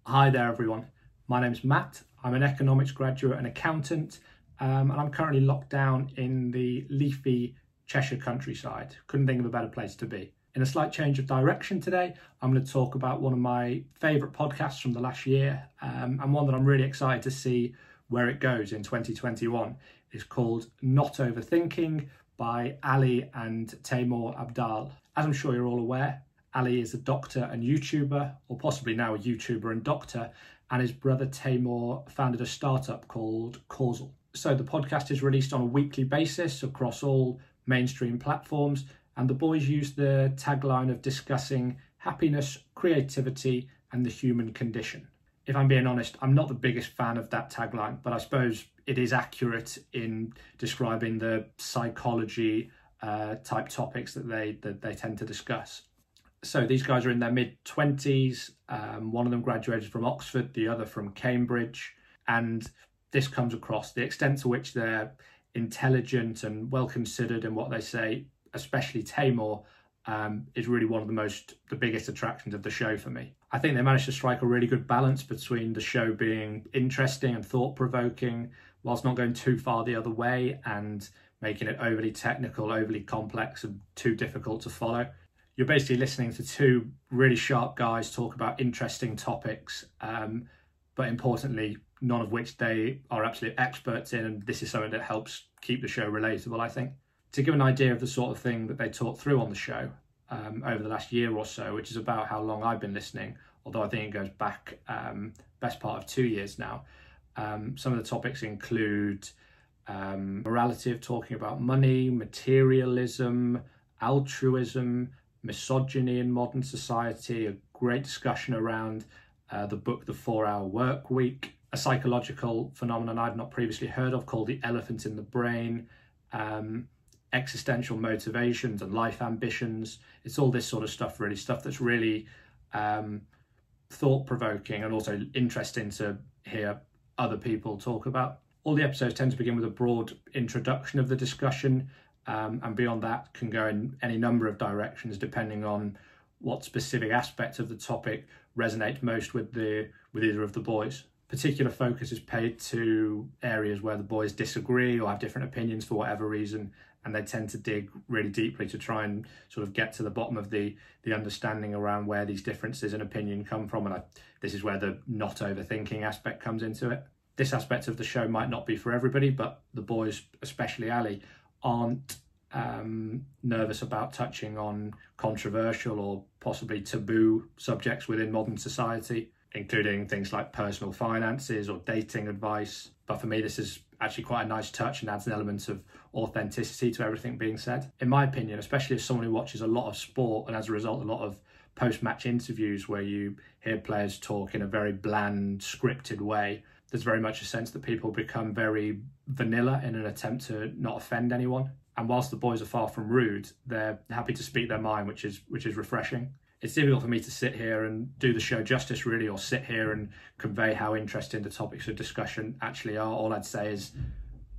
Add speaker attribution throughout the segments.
Speaker 1: Hi there everyone, my name's Matt. I'm an economics graduate and accountant, and I'm currently locked down in the leafy Cheshire countryside. Couldn't think of a better place to be. In a slight change of direction today, I'm going to talk about one of my favourite podcasts from the last year, and one that I'm really excited to see where it goes in 2021. It's called Not Overthinking by Ali and Taimur Abdaal. As I'm sure you're all aware, Ali is a doctor and YouTuber, or possibly now a YouTuber and doctor, and his brother Taimur founded a startup called Causal. So the podcast is released on a weekly basis across all mainstream platforms, and the boys use the tagline of discussing happiness, creativity, and the human condition. If I'm being honest, I'm not the biggest fan of that tagline, but I suppose it is accurate in describing the psychology type topics that they tend to discuss. So these guys are in their mid-20s. One of them graduated from Oxford, the other from Cambridge. And this comes across the extent to which they're intelligent and well-considered in what they say, especially Taimur, is really one of the biggest attractions of the show for me. I think they managed to strike a really good balance between the show being interesting and thought-provoking, whilst not going too far the other way and making it overly technical, overly complex, and too difficult to follow. You're basically listening to two really sharp guys talk about interesting topics, but importantly, none of which they are absolute experts in, and this is something that helps keep the show relatable, I think. To give an idea of the sort of thing that they talk through on the show over the last year or so, which is about how long I've been listening, although I think it goes back best part of 2 years now. Some of the topics include morality of talking about money, materialism, altruism, misogyny in modern society, a great discussion around the book The 4-Hour Work Week, a psychological phenomenon I'd not previously heard of called the elephant in the brain, existential motivations and life ambitions. It's all this sort of stuff, really, stuff that's really thought-provoking and also interesting to hear other people talk about. All the episodes tend to begin with a broad introduction of the discussion, and beyond that can go in any number of directions depending on what specific aspect of the topic resonates most with either of the boys. Particular focus is paid to areas where the boys disagree or have different opinions for whatever reason, and they tend to dig really deeply to try and sort of get to the bottom of the understanding around where these differences in opinion come from, and this is where the not overthinking aspect comes into it. This aspect of the show might not be for everybody, but the boys, especially Ali, aren't nervous about touching on controversial or possibly taboo subjects within modern society, including things like personal finances or dating advice. But for me, this is actually quite a nice touch and adds an element of authenticity to everything being said. In my opinion, especially as someone who watches a lot of sport and as a result a lot of post-match interviews where you hear players talk in a very bland, scripted way, there's very much a sense that people become very vanilla in an attempt to not offend anyone. And whilst the boys are far from rude, they're happy to speak their mind, which is refreshing. It's difficult for me to sit here and do the show justice, really, or sit here and convey how interesting the topics of discussion actually are. All I'd say is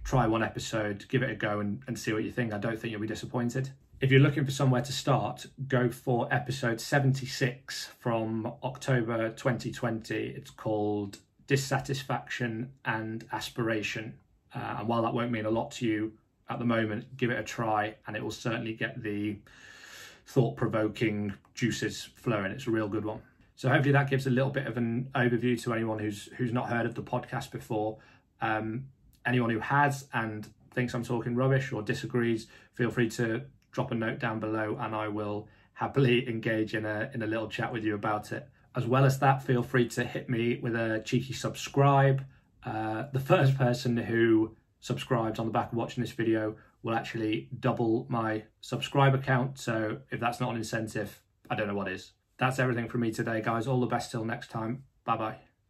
Speaker 1: try one episode, give it a go and see what you think. I don't think you'll be disappointed. If you're looking for somewhere to start, go for episode 76 from October 2020. It's called Dissatisfaction and Aspiration. And while that won't mean a lot to you at the moment, give it a try and it will certainly get the thought-provoking juices flowing. It's a real good one. So hopefully that gives a little bit of an overview to anyone who's not heard of the podcast before. Anyone who has and thinks I'm talking rubbish or disagrees, feel free to drop a note down below and I will happily engage in a little chat with you about it. As well as that, feel free to hit me with a cheeky subscribe. The first person who subscribes on the back of watching this video will actually double my subscriber count. So if that's not an incentive, I don't know what is. That's everything from me today, guys. All the best till next time. Bye bye.